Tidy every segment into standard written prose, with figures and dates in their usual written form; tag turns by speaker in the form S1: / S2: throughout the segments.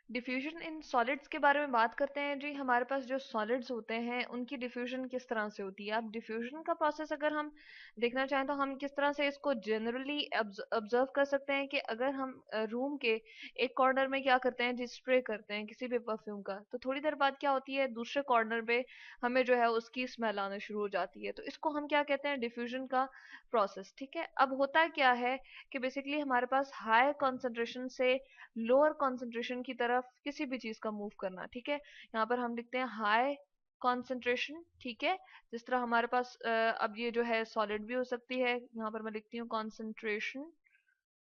S1: Diffusion in solids के बारे में बात करते हैं जी। हमारे पास जो सॉलिड्स होते हैं उनकी डिफ्यूजन किस तरह से होती है। अब डिफ्यूजन का प्रोसेस अगर हम देखना चाहें तो हम किस तरह से इसको जनरली ऑब्जर्व कर सकते हैं कि अगर हम रूम के एक कॉर्नर में क्या करते हैं जी, स्प्रे करते हैं किसी भी परफ्यूम का, तो थोड़ी देर बाद क्या होती है, दूसरे कॉर्नर पे हमें जो है उसकी स्मेल आना शुरू हो जाती है। तो इसको हम क्या कहते हैं, डिफ्यूजन का प्रोसेस। ठीक है, अब होता क्या है कि बेसिकली हमारे पास हाई कॉन्सेंट्रेशन से लोअर कॉन्सेंट्रेशन की तरफ किसी भी चीज का मूव करना। ठीक है, यहाँ पर हम लिखते हैं हाई कॉन्सेंट्रेशन। ठीक है, जिस तरह हमारे पास अब ये जो है सॉलिड भी हो सकती है, यहाँ पर मैं लिखती हूँ कॉन्सेंट्रेशन।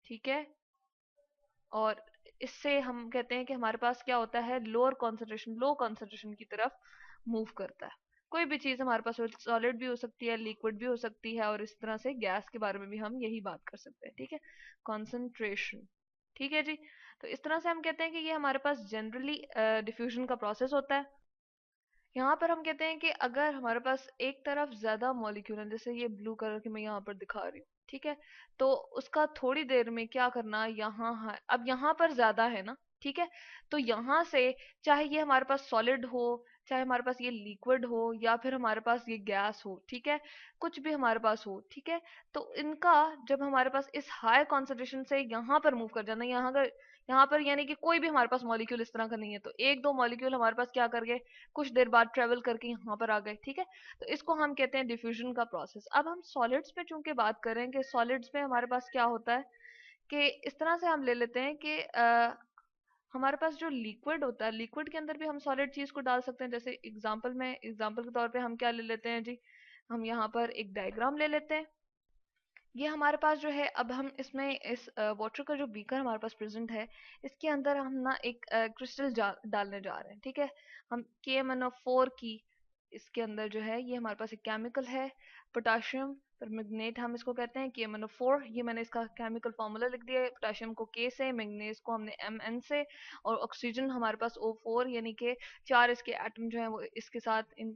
S1: ठीक है, और इससे हम कहते हैं कि हमारे पास क्या होता है, लोअर कॉन्सेंट्रेशन लो कॉन्सेंट्रेशन की तरफ मूव करता है। कोई भी चीज हमारे पास सॉलिड भी हो सकती है, लिक्विड भी हो सकती है, और इस तरह से गैस के बारे में भी हम यही बात कर सकते हैं। ठीक है, कॉन्सेंट्रेशन। ठीक है जी, तो इस तरह से हम कहते हैं कि ये हमारे पास जनरली डिफ्यूजन का प्रोसेस होता है। यहाँ पर हम कहते हैं कि अगर हमारे पास एक तरफ ज्यादा मॉलिक्यूल है, जैसे ये ब्लू कलर की मैं यहाँ पर दिखा रही हूँ, ठीक है, तो उसका थोड़ी देर में क्या करना, यहाँ अब यहाँ पर ज्यादा है ना, ठीक है, तो यहाँ से चाहे ये हमारे पास सॉलिड हो, चाहे हमारे पास ये लिक्विड हो, या फिर हमारे पास ये गैस हो, ठीक है, कुछ भी हमारे पास हो, ठीक है, तो इनका जब हमारे पास इस हाई कॉन्सेंट्रेशन से यहाँ पर मूव कर जाना, यहाँ पर यानी कि कोई भी हमारे पास मॉलिक्यूल इस तरह का नहीं है, तो एक दो मॉलिक्यूल हमारे पास क्या कर गए, कुछ देर बाद ट्रेवल करके यहाँ पर आ गए। ठीक है, तो इसको हम कहते हैं डिफ्यूजन का प्रोसेस। अब हम सॉलिड्स में चूंकि बात करें कि सॉलिड्स में हमारे पास क्या होता है, कि इस तरह से हम ले लेते हैं कि हमारे पास जो लिक्विड होता है, लिक्विड के अंदर भी हम सॉलिड चीज को डाल सकते हैं। जैसे एग्जांपल के तौर पे हम क्या ले लेते हैं जी, हम यहाँ पर एक डायग्राम ले लेते हैं। ये हमारे पास जो है, अब हम इसमें इस वाटर का जो बीकर हमारे पास प्रेजेंट है, इसके अंदर हम ना एक क्रिस्टल डालने जा रहे हैं। ठीक है, हम KMnO4 की इसके अंदर जो है, ये हमारे पास एक केमिकल है, पोटाशियम परमैंगनेट हम इसको कहते हैं, KMnO4। ये मैंने इसका केमिकल फॉर्मूला लिख दिया है, पोटाशियम को K से, मैंगनीज को हमने Mn से, और ऑक्सीजन हमारे पास O4, यानी कि चार इसके एटम जो है वो इनके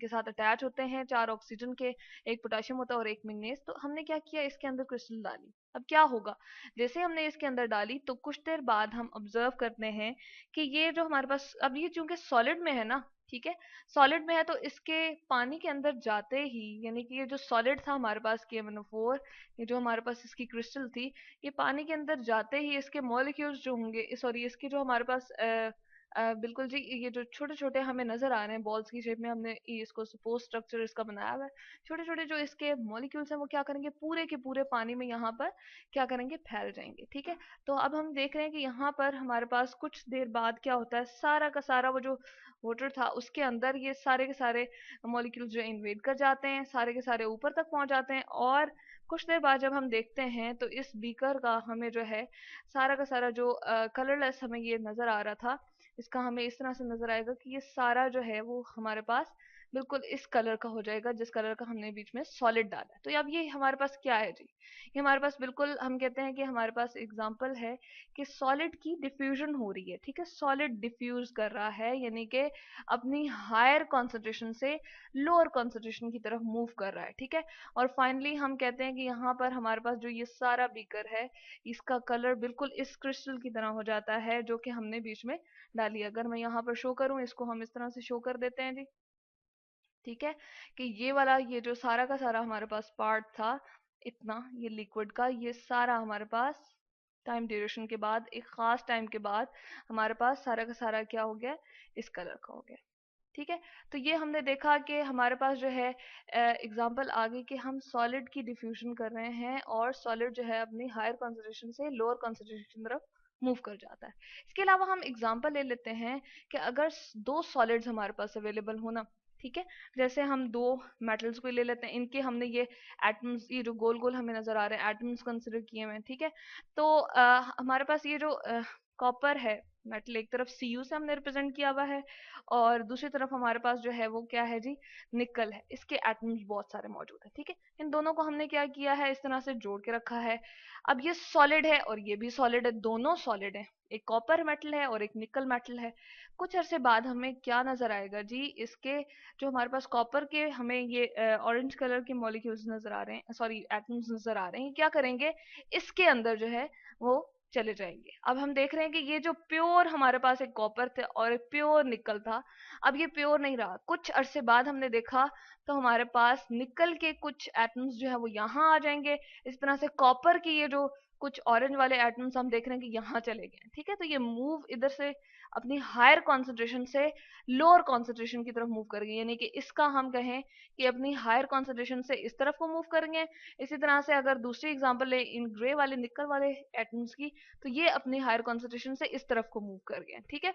S1: साथ अटैच होते हैं, चार ऑक्सीजन के, एक पोटेशियम होता है और एक मैंगनीज। तो हमने क्या किया, इसके अंदर क्रिस्टल डाली। अब क्या होगा, जैसे हमने इसके अंदर डाली तो कुछ देर बाद हम ऑब्जर्व करते हैं कि ये जो हमारे पास, अब ये चूंकि सॉलिड में है ना, ठीक है, सॉलिड में है, तो इसके पानी के अंदर जाते ही, यानी कि ये जो सॉलिड था हमारे पास KMnO4, ये जो हमारे पास इसकी क्रिस्टल थी, ये पानी के अंदर जाते ही इसके मॉलिक्यूल्स जो होंगे, सॉरी, इसकी जो हमारे पास बिल्कुल जी, ये जो छोटे छोटे हमें नजर आ रहे हैं बॉल्स की शेप में, हमने इसको सपोज स्ट्रक्चर इसका बनाया हुआ है, छोटे छोटे जो इसके मॉलिक्यूल्स हैं वो क्या करेंगे, पूरे के पूरे पानी में यहाँ पर क्या करेंगे, फैल जाएंगे। ठीक है, तो अब हम देख रहे हैं कि यहाँ पर हमारे पास कुछ देर बाद क्या होता है, सारा का सारा वो जो वाटर था उसके अंदर ये सारे के सारे मॉलिक्यूल्स जो इन्वेड कर जाते हैं, सारे के सारे ऊपर तक पहुंच जाते हैं। और कुछ देर बाद जब हम देखते हैं तो इस बीकर का हमें जो है सारा का सारा जो कलरलेस हमें ये नजर आ रहा था, इसका हमें इस तरह से नजर आएगा कि ये सारा जो है वो हमारे पास बिल्कुल इस कलर का हो जाएगा, जिस कलर का हमने बीच में सॉलिड डाला है। तो अब ये हमारे पास क्या है जी, ये हमारे पास बिल्कुल हम कहते हैं कि हमारे पास एग्जांपल है कि सॉलिड की डिफ्यूजन हो रही है। ठीक है, सॉलिड डिफ्यूज कर रहा है, यानी कि अपनी हायर कॉन्सेंट्रेशन से लोअर कॉन्सेंट्रेशन की तरफ मूव कर रहा है। ठीक है, और फाइनली हम कहते हैं कि यहाँ पर हमारे पास जो ये सारा बीकर है, इसका कलर बिल्कुल इस क्रिस्टल की तरह हो जाता है जो कि हमने बीच में डाली। अगर मैं यहाँ पर शो करूँ, इसको हम इस तरह से शो कर देते हैं जी। ठीक है, कि ये वाला, ये जो सारा का सारा हमारे पास पार्ट था, इतना ये लिक्विड का, ये सारा हमारे पास टाइम ड्यूरेशन के बाद, एक खास टाइम के बाद हमारे पास सारा का सारा क्या हो गया, इस कलर का हो गया। ठीक है, तो ये हमने देखा कि हमारे पास जो है एग्जांपल आ गई कि हम सॉलिड की डिफ्यूजन कर रहे हैं, और सॉलिड जो है अपनी हायर कॉन्सेंट्रेशन से लोअर कॉन्सेंट्रेशन की तरफ मूव कर जाता है। इसके अलावा हम एग्जांपल ले लेते हैं कि अगर दो सॉलिड्स हमारे पास अवेलेबल हो ना, ठीक है, जैसे हम दो मेटल्स को ले लेते हैं, इनके हमने ये एटम्स, ये जो गोल गोल हमें नजर आ रहे हैं एटम्स कंसिडर किए हुए हैं। ठीक है, तो हमारे पास ये जो कॉपर है मेटल, एक तरफ Cu से हमने रिप्रेजेंट किया हुआ है, और दूसरी तरफ हमारे पास जो है वो क्या है जी, निकल है, इसके एटम्स बहुत सारे मौजूद है। ठीक है, इन दोनों को हमने क्या किया है, इस तरह से जोड़ के रखा है। अब ये सॉलिड है और ये भी सॉलिड है, दोनों सॉलिड है, एक कॉपर मेटल है और एक निकल मेटल है। कुछ अरसे बाद हमें क्या नजर आएगा जी, इसके जो हमारे पास कॉपर के हमें ये ऑरेंज कलर के मॉलिक्यूल्स नजर आ रहे हैं, सॉरी एटम्स नजर आ रहे हैं, क्या करेंगे, इसके अंदर जो है वो चले जाएंगे। अब हम देख रहे हैं कि ये जो प्योर हमारे पास एक कॉपर थे और एक प्योर निकल था, अब ये प्योर नहीं रहा। कुछ अरसे बाद हमने देखा तो हमारे पास निकल के कुछ एटम्स जो है वो यहाँ आ जाएंगे। इस तरह से कॉपर की ये जो कुछ ऑरेंज वाले एटम्स हम देख रहे हैं कि यहाँ चले गए। ठीक है, तो ये मूव इधर से अपनी हायर कॉन्सेंट्रेशन से लोअर कॉन्सेंट्रेशन की तरफ मूव करेंगे, यानी कि इसका हम कहें कि अपनी हायर कॉन्सेंट्रेशन से इस तरफ को मूव करेंगे। इसी तरह से अगर दूसरी एग्जांपल ले इन ग्रे वाले निकल वाले एटम्स की, तो ये अपनी हायर कॉन्सेंट्रेशन से इस तरफ को मूव कर गए। ठीक है,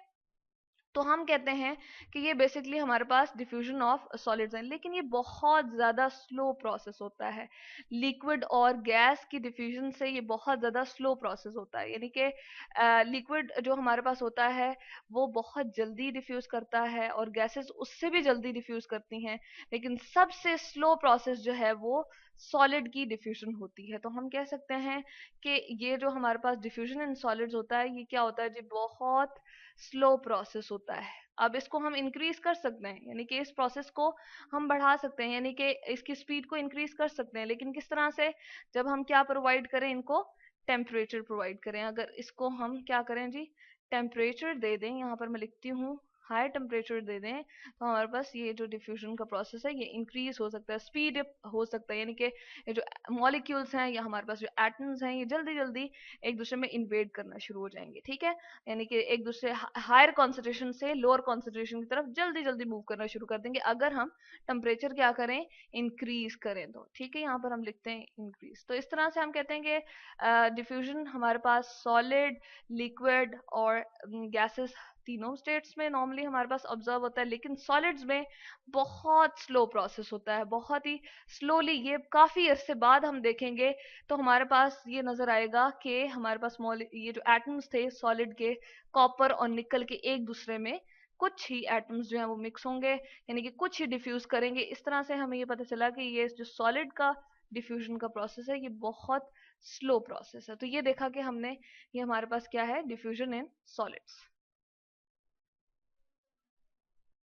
S1: तो हम कहते हैं कि ये बेसिकली हमारे पास डिफ्यूजन ऑफ सॉलिड्स है, लेकिन ये बहुत ज्यादा स्लो प्रोसेस होता है। लिक्विड और गैस की डिफ्यूजन से ये बहुत ज्यादा स्लो प्रोसेस होता है, यानी कि लिक्विड जो हमारे पास होता है वो बहुत जल्दी डिफ्यूज करता है और गैसेस उससे भी जल्दी डिफ्यूज करती हैं, लेकिन सबसे स्लो प्रोसेस जो है वो सॉलिड की डिफ्यूजन होती है। तो हम कह सकते हैं कि ये जो हमारे पास डिफ्यूजन इन सॉलिड्स होता है ये क्या होता है जी, बहुत स्लो प्रोसेस होता है। अब इसको हम इंक्रीज कर सकते हैं, यानी कि इस प्रोसेस को हम बढ़ा सकते हैं, यानी कि इसकी स्पीड को इंक्रीज कर सकते हैं। लेकिन किस तरह से? जब हम क्या प्रोवाइड करें इनको, टेम्परेचर प्रोवाइड करें। अगर इसको हम क्या करें जी, टेम्परेचर दे दें, यहाँ पर मैं लिखती हूँ हाई टेम्परेचर दे दें, तो हमारे पास ये जो डिफ्यूजन का प्रोसेस है ये इंक्रीज हो सकता है, स्पीड हो सकता है। यानी कि ये जो मॉलिक्यूल्स हैं या हमारे पास जो एटम्स हैं ये जल्दी जल्दी एक दूसरे में इन्वेड करना शुरू हो जाएंगे। ठीक है, यानी कि एक दूसरे हायर कॉन्सेंट्रेशन से लोअर कॉन्सेंट्रेशन की तरफ जल्दी जल्दी मूव करना शुरू कर देंगे अगर हम टेम्परेचर क्या करें, इंक्रीज करें तो। ठीक है, यहाँ पर हम लिखते हैं इंक्रीज। तो इस तरह से हम कहते हैं कि डिफ्यूजन हमारे पास सॉलिड, लिक्विड और गैसेस तीनों स्टेट्स में नॉर्मली हमारे पास ऑब्जर्व होता है, लेकिन सॉलिड्स में बहुत स्लो प्रोसेस होता है, बहुत ही स्लोली। ये काफी अरसे बाद हम देखेंगे तो हमारे पास ये नजर आएगा कि हमारे पास ये जो एटम्स थे सॉलिड के, कॉपर और निकल के, एक दूसरे में कुछ ही एटम्स जो है वो मिक्स होंगे, यानी कि कुछ ही डिफ्यूज करेंगे। इस तरह से हमें ये पता चला कि ये जो सॉलिड का डिफ्यूजन का प्रोसेस है ये बहुत स्लो प्रोसेस है। तो ये देखा कि हमने, ये हमारे पास क्या है, डिफ्यूजन इन सॉलिड्स।